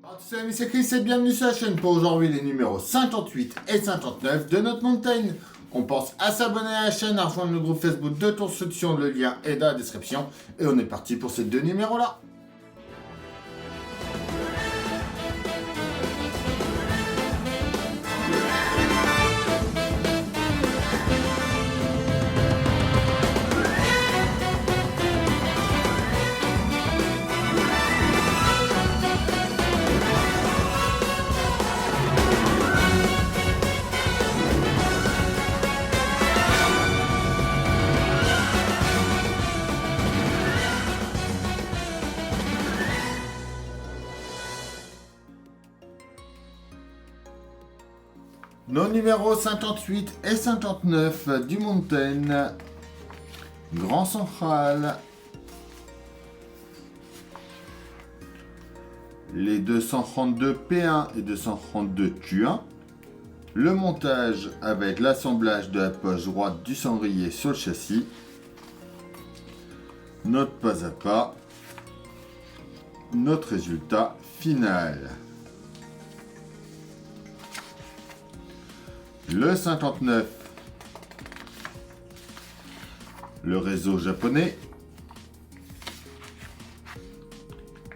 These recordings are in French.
Salut amis, c'est Chris et bienvenue sur la chaîne pour aujourd'hui les numéros 58 et 59 de notre montagne. On pense à s'abonner à la chaîne, à rejoindre le groupe Facebook de construction, le lien est dans la description. Et on est parti pour ces deux numéros là. Nos numéros 58 et 59 du Mountain, Grand Central, les 232 P1 et 232 Q1, le montage avec l'assemblage de la poche droite du cendrier sur le châssis, notre pas à pas, notre résultat final. Le 59, le réseau japonais,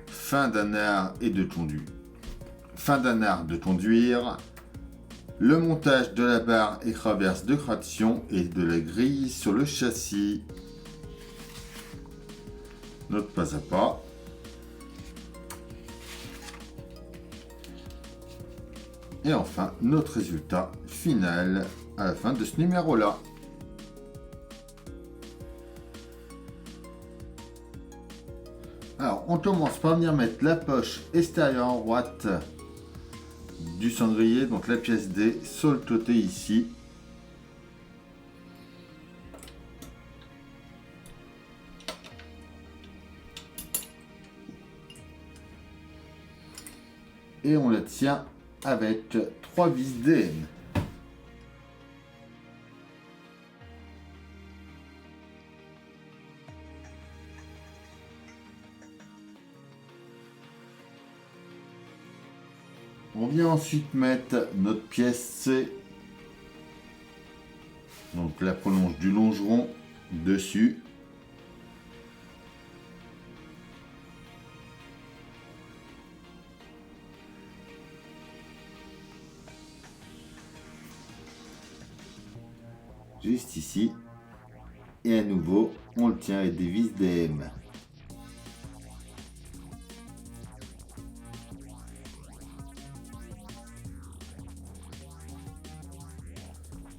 fin d'un art et de tondu, fin d'un art de conduire, le montage de la barre et traverse de traction et de la grille sur le châssis, notre pas à pas, et enfin notre résultat final à la fin de ce numéro là. Alors on commence par venir mettre la poche extérieure droite du cendrier, donc la pièce D sur le côté ici. Et on la tient avec 3 vis DM. On vient ensuite mettre notre pièce C, donc la prolonge du longeron dessus. Juste ici, et à nouveau on le tient avec des vis DM.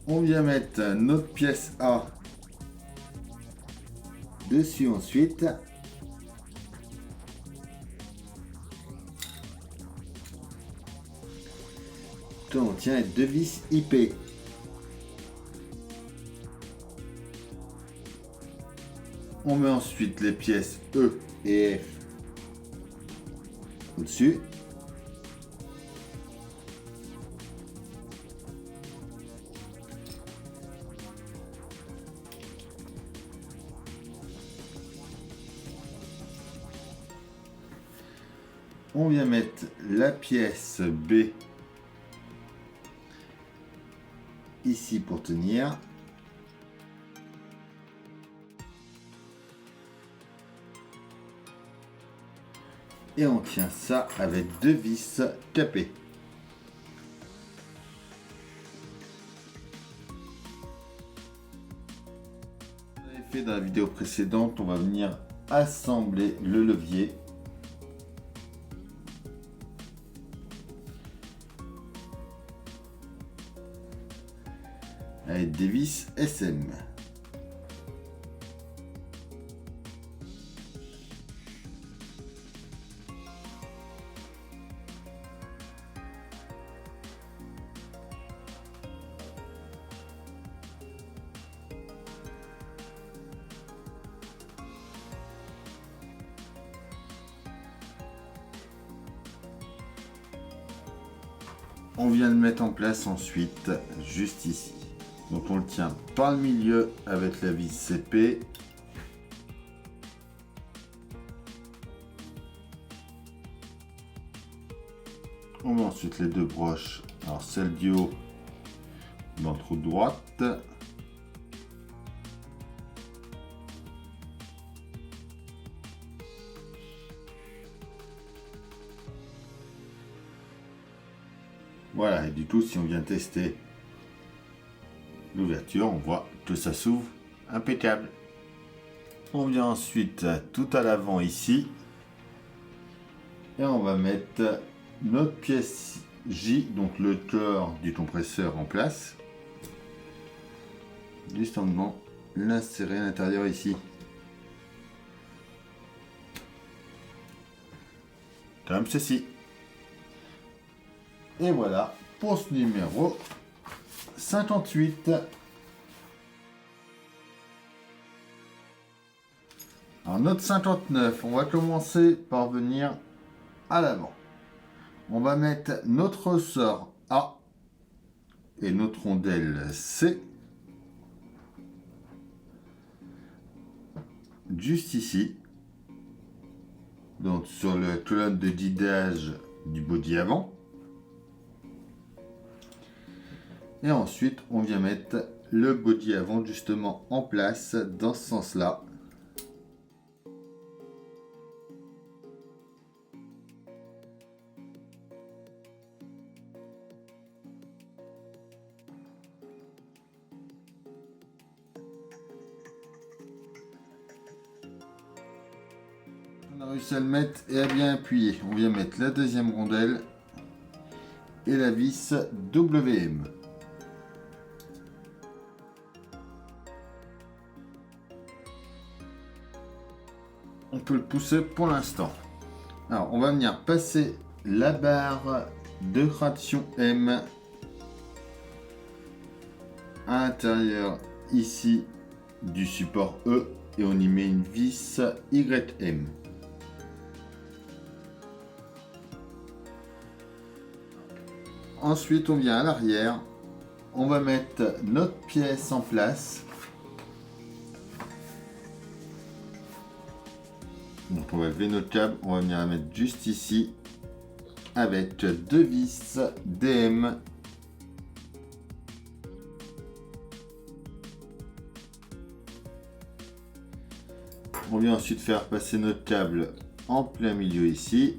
On vient mettre notre pièce A dessus ensuite. On tient avec 2 vis IP. On met ensuite les pièces E et F au-dessus. On vient mettre la pièce B ici pour tenir. Et on tient ça avec 2 vis capées. On avait fait dans la vidéo précédente, on va venir assembler le levier. Avec des vis SM. On vient le mettre en place ensuite, juste ici. Donc on le tient par le milieu avec la vis CP. On met ensuite les deux broches. Alors celle du haut dans le trou de droite. Voilà, et du coup, si on vient tester l'ouverture, on voit que ça s'ouvre impeccable. On vient ensuite tout à l'avant ici. Et on va mettre notre pièce J, donc le cœur du compresseur en place. Juste en venant l'insérer à l'intérieur ici. Comme ceci. Et voilà pour ce numéro 58. Alors notre 59, on va commencer par venir à l'avant. On va mettre notre ressort A et notre rondelle C juste ici, donc sur la colonne de guidage du body avant. Et ensuite, on vient mettre le body avant justement en place dans ce sens-là. On a réussi à le mettre et à bien appuyer. On vient mettre la deuxième rondelle et la vis WM. On peut le pousser pour l'instant. Alors, on va venir passer la barre de traction M à l'intérieur ici du support E et on y met une vis YM. Ensuite, on vient à l'arrière. On va mettre notre pièce en place. Donc on va lever notre câble, on va venir la mettre juste ici avec deux vis DM. On vient ensuite faire passer notre câble en plein milieu ici.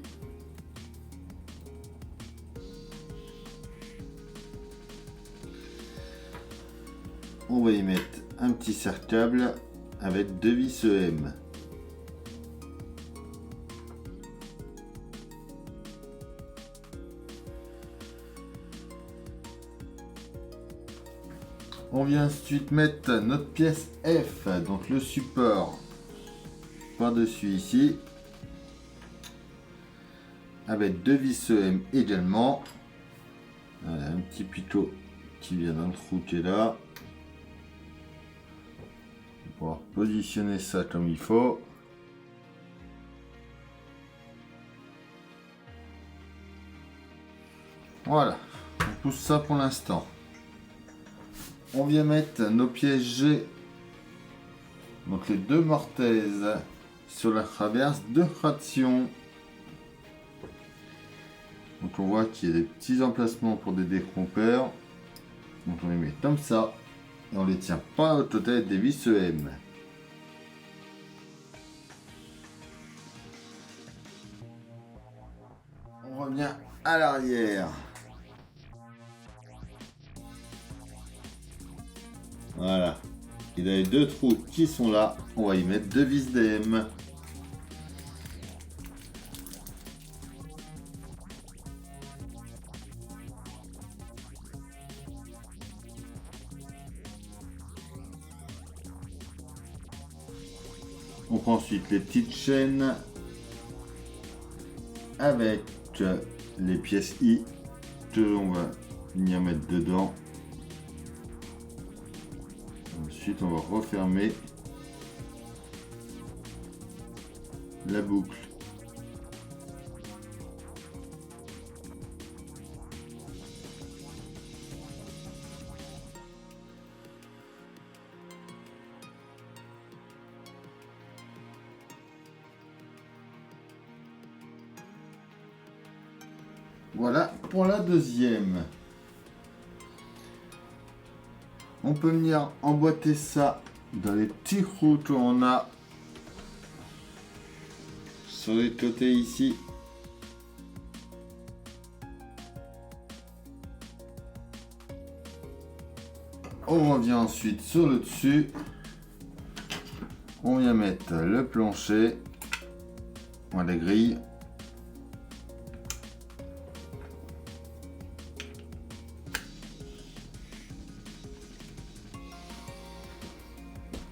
On va y mettre un petit serre-câble avec deux vis EM. On vient ensuite mettre notre pièce F, donc le support par-dessus ici, avec deux vis EM également. Voilà, un petit pitot qui vient dans le trou qui est là. On va pouvoir positionner ça comme il faut. Voilà, on pousse ça pour l'instant. On vient mettre nos pièces G, donc les deux mortaises, sur la traverse de traction. Donc on voit qu'il y a des petits emplacements pour des décrompeurs. Donc on les met comme ça et on les tient pas au total des vis EM. On revient à l'arrière. Voilà. Il y a les deux trous qui sont là. On va y mettre deux vis DM. On prend ensuite les petites chaînes avec les pièces I que l'on va venir mettre dedans. Ensuite, on va refermer la boucle. Voilà pour la deuxième. On peut venir emboîter ça dans les petits trous qu'on a sur les côtés ici. On revient ensuite sur le dessus. On vient mettre le plancher. On les grille.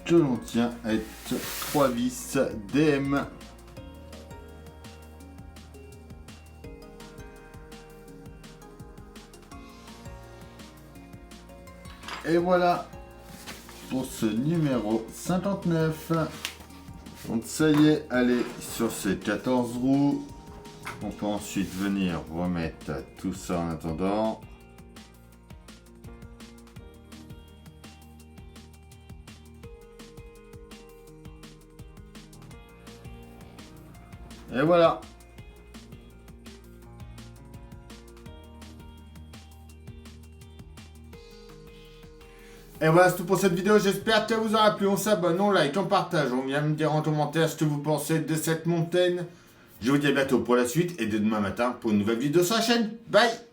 Que l'on tient avec 3 vis DM. Et voilà pour ce numéro 59. Donc ça y est, allez sur ces 14 roues. On peut ensuite venir remettre tout ça en attendant. Et voilà. Et voilà, c'est tout pour cette vidéo, j'espère qu'elle vous aura plu. On s'abonne, on like, on partage, on vient me dire en commentaire ce que vous pensez de cette montagne. Je vous dis à bientôt pour la suite et dès demain matin pour une nouvelle vidéo sur la chaîne. Bye!